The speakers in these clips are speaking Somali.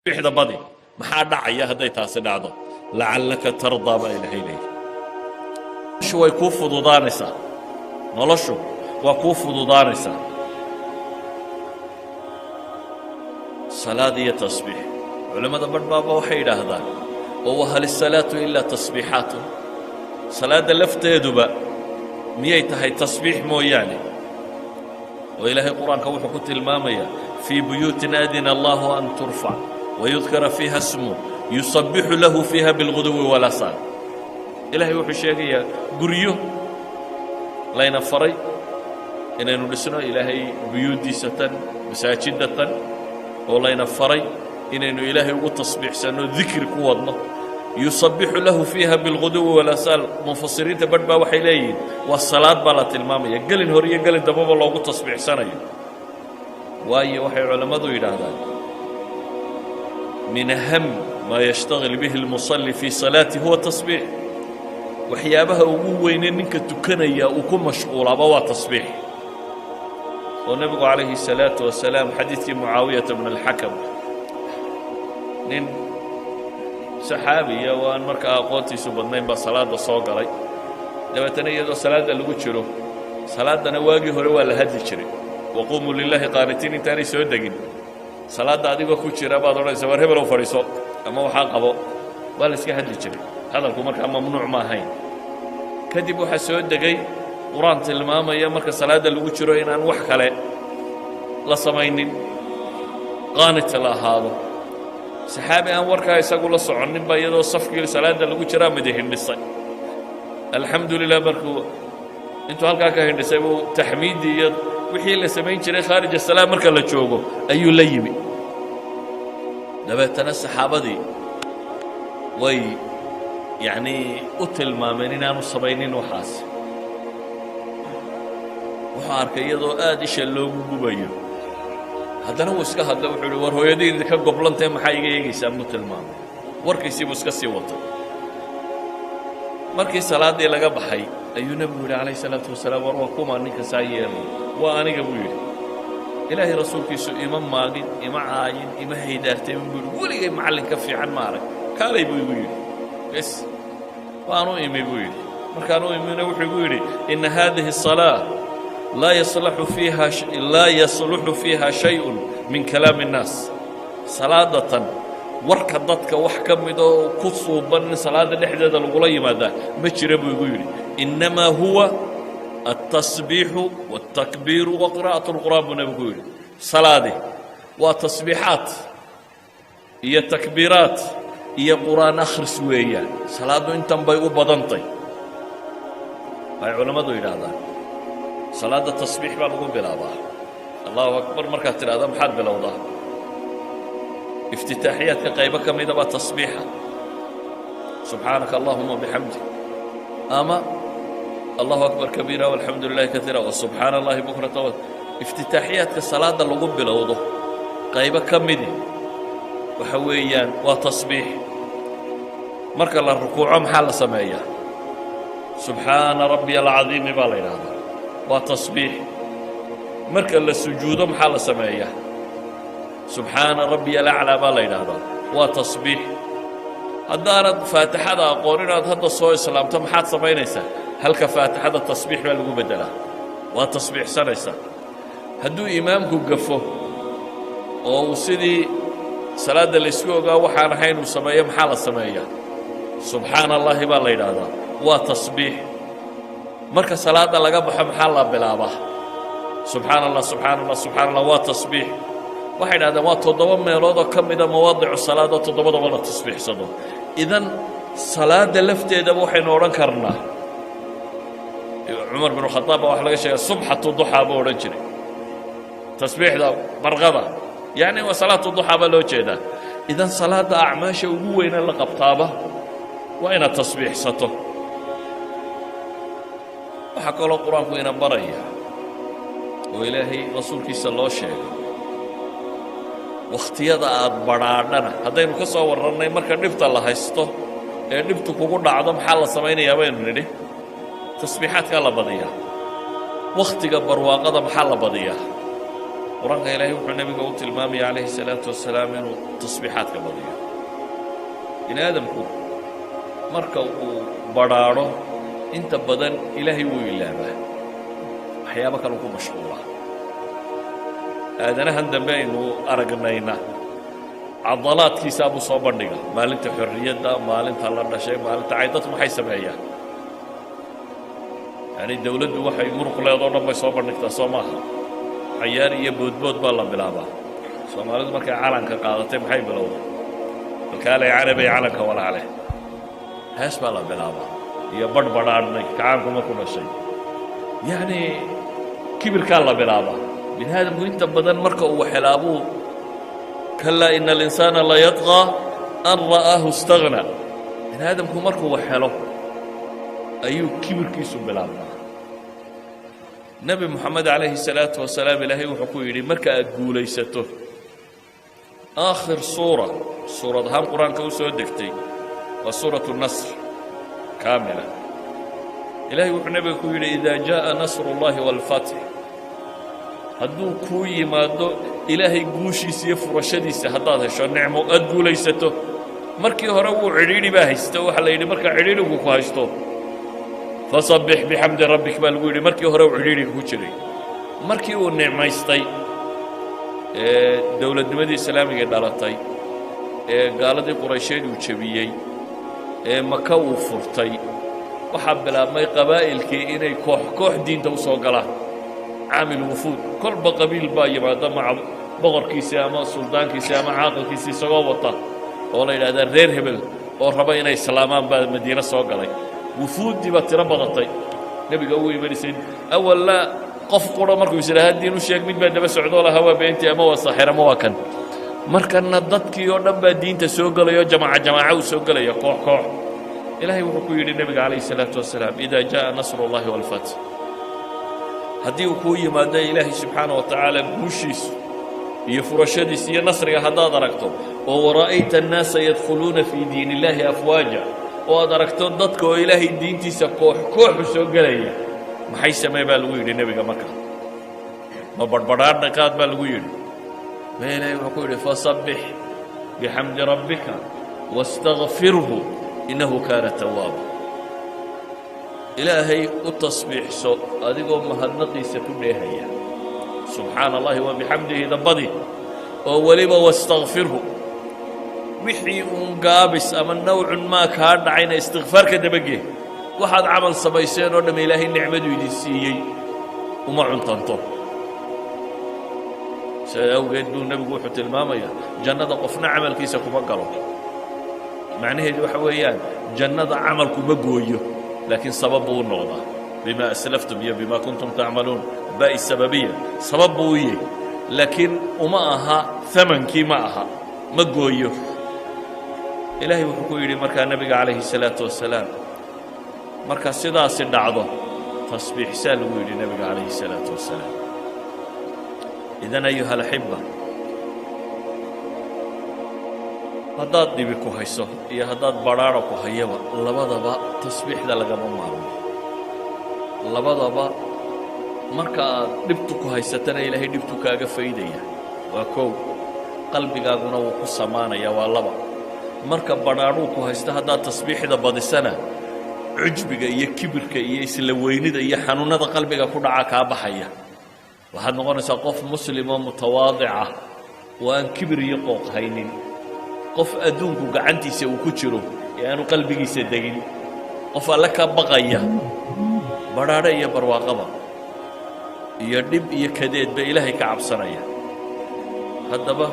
بيحدى بدي ما حد دعيا هدي تاسد عضو لعلك ترضى ما إلهي لي شو يكوف ضدانسا نلشو وكوف ضدانسا صلاة دي تصبيح علماء دبر بابا وحيد هذا وهل الصلاة إلا تصبيحات صلاة لفت يدبا ميتها تصبيح مو يعني وإلهي القرآن كوحو كنت المامية في بيوت أذن الله أن ترفع ويذكر فيها اسمه يصبح له فيها بالغدو والآصال إلهي وحو شيخيا قريو لا ينفري إن نلسنا إلهي بيوت ديسة مساجدة ولا ينفري إن إلهي وتصبح سنو ذكر قوضنا يصبح له فيها بالغدو والآصال مفسرين تبربا وحيلين والصلاة بلت المامية قال الهورية قال الدباب الله وتصبح سنة وأي وحي علماء إلى هذا من أهم ما يشتغل به المصلي في صلاته هو التصبيح وحيابها وين إنك تكنيا وكن مشغول أبوا تصبيح والنبي عليه الصلاة والسلام حديث معاوية بن الحكم نين صحابي وأن مركا أقوتي سبحانه بصلاة الصوغ علي لما تنيدوا صلاة اللي قلت صلاة نواجه هو الهدي شري وقوموا لله قانتين تاني سودقين صلاة عادي ku jira baad oranaysaa war hebel oo fariiso ama waxa qabo wal iska hadli jiray hadalku marka mamnuuc ma ahayn kadib waxa soo degay quraan tilmaamaya marka salaada lagu jiro in aan wax kale la samaynin qaanit la ahaado saxaabi aan warka isagu la soconin ba iyadoo safkii salaada lagu jira madaxin dhisay alxamdulillah markuu intuu halka ka hindisay uu tahmiidiyad wixii la sameyn jiray kharij salaam marka la joogo ayuu la yimi dabeetana saxaabadii way yani u tilmaameen inaanu samaynin waxaas waxa arkay iyadoo aad isha loogu gubayo haddana uu iska hadla wuxuu yidhi war hooyadii ka goblantay maxay iga eegaysaa mu tilmaamay warkiisii buu iska sii watay markii salaadii laga baxay ayuu nabigu yidhi calayhi salaatu wasalaam war waa kuma ninka saa yeelay waa aniga buu yidhi ilaahay rasuulkiisu ima maagin ima caayin ima haydaartay buu yidhi weligay macallin ka fiican ma arag kaalay buu igu yidhi bes waanu imi buu yidhi markaanu imina wuxuu igu yidhi ina hadihi الصلاة لا يصلح فيها شيء من كلام الناس صلاة warka dadka wax ka mid oo ku suuban salaada dhexdeeda lagu la yimaada ma jira buu igu yiri inma huwa at-tasbih wat-takbir wa qira'atu al-quran nabigu yiri salaadi wa tasbihat iyo takbirat iyo quraan akhris weeyaan salaadu intan bay u badantay ay culimadu yiraahdaan salaada tasbih baa lagu bilaabaa Allahu akbar marka tiraada maxad bilowdaa افتتاحيات كقيبة كميدة تصبيحة سبحانك اللهم وبحمدك أما الله أكبر كبيرة والحمد لله كثيرة وسبحان الله بكرة افتتاحيات كالصلاة اللي قبل وضوء قيبة كميدة وحويان وتصبيح مركز الركوع محل سمايا سبحان ربي العظيم بالله هذا وتصبيح مركز السجود محل سمايا سبحان ربي الأعلى بالله هذا وتصبيح الدارد فاتحة قورنا هذا الصوي السلام تم حاد صبينيسا هل كفاتحة التصبيح ولا بدلا وتصبيح سنيسا هدو إمامكم قفه أو سيدي صلاة الإسكوغا وحان حين وسمايا محال السمايا سبحان الله بالله هذا وتصبيح مركز صلاة لقبح محال بلابه سبحان الله سبحان الله سبحان الله وتصبيح waxay dhahdeen waa 7 meelood oo kamida mawaadicu salaada 7 wada tasbiixsado idan salaada lafteeda waxaynu oran karnaa Umar bin Khattab wax laga sheegay subhatu duha buu oran jiray tasbiixda barqada yani waa salaatu duha ba loo jeedaa idan salaada acmaasha ugu weyn la qabtaaba waa ina tasbiixsato waxa kale quraanku ina baraya oo ilaahay rasuulkiisa loo sheegay waqtiyada aad baraadana hadaynu ka soo warranay marka dhibta la haysto ee dhibtu kugu dhacdo maxaa la sameeyaa baynu nidhi tasbiixaadka la badiyaa waqtiga barwaaqada maxaa la badiyaa قرآن إلهي وحنا النبي قلت المامي عليه الصلاة والسلام إنه تصبيحات كبدية إن آدم كو مركو براره أنت بدن إلهي ويلابه أحيابك لكم مشغولة آدنا هندم إنه أرجعنا عضلات كيسابو صوبرنيغا مالنت حرية مالنت الله شيء مالنت عيدت ما حيسمعها يعني الدولة waxay muruq leedahay dhanba soo bandhigtaa Soomaaliya ciyaar iyo boodbood baa la bilaabaa Soomaalidu markay calanka qaadatay maxay bilowday halkaale Carabi calanka walaale hees baa la bilaabaa iyo badhbadhaadnay kacaanku markuu dhashay yani kibirka la bilaabaa binaadamku inta badan marka uu xelaabo kala in al-insana la yatgha an ra'ahu istaghna binaadamku markuu xelo ayuu kibirkiisu bilaabaa nabi muhammad alayhi salatu wasalaam ilaahay wuxuu ku yiri marka aad guulaysato aakhir suuradahan quraanka uu soo degtay waa suuratu an-nasr kaamila ilaahay wuxuu nabiga ku yiri idha jaa nasrullahi wal fath hadduu ku yimaado ilaahay guushiisa iyo furashadiisa haddaad hesho nicmo aad guulaysato markii hore uu cidhiidhi baa haysto waxa la yidhi marka cidhiidhigu ku haysto fasabbih bihamdi rabbik baa lagu yidhi markii hore uu cidhiidhiga ku jiray markii uu nicmaystay dowladnimadii islaamiga dhalatay gaaladii quraysheed uu jabiyey maka uu furtay waxaa bilaabmay qabaa'ilkii inay koox diinta u soo galaan عامل وفود كل بقبيل باي بعد مع بغر كيسي أما سلطان كيسي أما عاقل كيسي سقوطة والله إلى هذا رير هبل وربنا السلامان بعد مدينة سوقلي وفود دي بتربطتي نبي قوي بني سيد أول لا قف قرى مركو يصير هالدين وشيك مين بعد بس عدوله هوا بنتي أما وصحيرة مواكن مركن ندتك يوم بعد دين تسوقلي يا جماعة وسوقلي يا كوح إلهي وحكوا يقول النبي عليه الصلاة والسلام إذا جاء نصر الله والفتح haddii uu ku yimaado ilaahay subxaanahu wa tacaala guushiisu iyo furashadiisa iyo nasriga haddaad aragto oo wara'ayta annaasa yadkhuluuna fii diini illaahi afwaaja oo aad aragto dadka oo ilaahay diintiisa kooxu soo gelaya maxay samee baa lagu yidhi nebiga marka ma badhbadhaadha qaad baa lagu yidhi ma ilaahay wuxuu ku yidhi fasabbix bixamdi rabbika wastakfirhu innahu kaana tawaaba إلهي التصبيح سو أديكم مهنقيس كلها سبحان الله وبحمده ذبدي ولما واستغفره وحي قابس أما نوع ما كان عين استغفار كده بقيه واحد عمل صبيسين ونم إلهي النعمة يدسيي وما عنطنطر سيوجد دون نبي قوحة المامية جنة قفنا عمل كيسكم أقلوا معناه دي وحويان جنة عملكم بقويه لكن سببه النقطة بما أسلفتم بما كنتم تعملون باقي السببية سببه إيه لكن ومعها ثمن كي معها مقويه إلهي وحكو يلي مركا النبي عليه الصلاة والسلام مركا صدا عضو تصبيح سالو يلي النبي عليه الصلاة والسلام إذن أيها الأحبة haddaad dhibi ku hayso iyo haddaad badhaaro ku hayaba labadaba tasbiixda lagama maarmo labadaba marka aad dhibtu ku haysatana ilaahay dhibtu kaaga faydaya waa koow qalbigaaguna wuu ku samaanaya waa laba marka badhaadhuu ku haysta haddaad tasbiixda badisana cujbiga iyo kibirka iyo isla weynida iyo xanuunada qalbiga ku dhaca kaa baxaya waxaad noqonaysaa qof muslim oo mutawaadica oo aan kibir iyo qooq haynin qof adduunku gacantiisa uu ku jiro ee aanu qalbigiisa degin qof alla ka baqaya badhaadhe iyo barwaaqaba iyo dhib iyo kadeedba ilaahay ka cabsanaya haddaba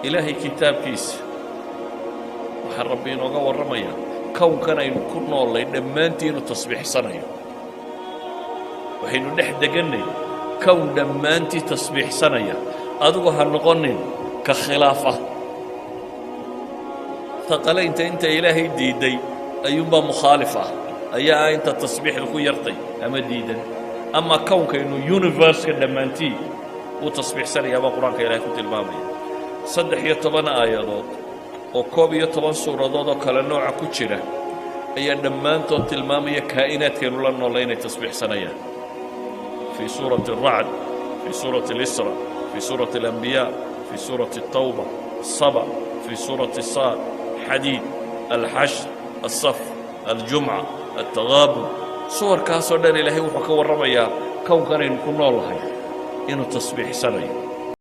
ilaahay kitaabkiisa waxaa rabbi inooga warramaya kownkan aynu ku noolnay dhammaantiinu tasbiixsanayo waxaynu dhex degannay kown dhammaantii tasbiixsanaya adigu ha noqonin ka khilaafa ثقلين أنت إلهي ديدي أيوبا مخالفة أيها أنت تصبيح الكو يرطي أما ديدا أما كونك إنه يونيفرس لما أنتي وتصبيح سري أما قرآن كإلهي كنت المامي صدح يطبان آيات وكوب يطبان سورة ضوضة كلا نوع كتشرة أي لما أنت المامي كائنات كانوا لنا الله تصبيح سنية في سورة الرعد في سورة الإسراء، في سورة الأنبياء، في سورة التوبة، الصبا، في سورة الصاد، حديد، الحشر، الصف، الجمعة، التغابن. صور كاسو دان إلهي وحكا ورميا كون كان يكون الله إنه تصبيح سنة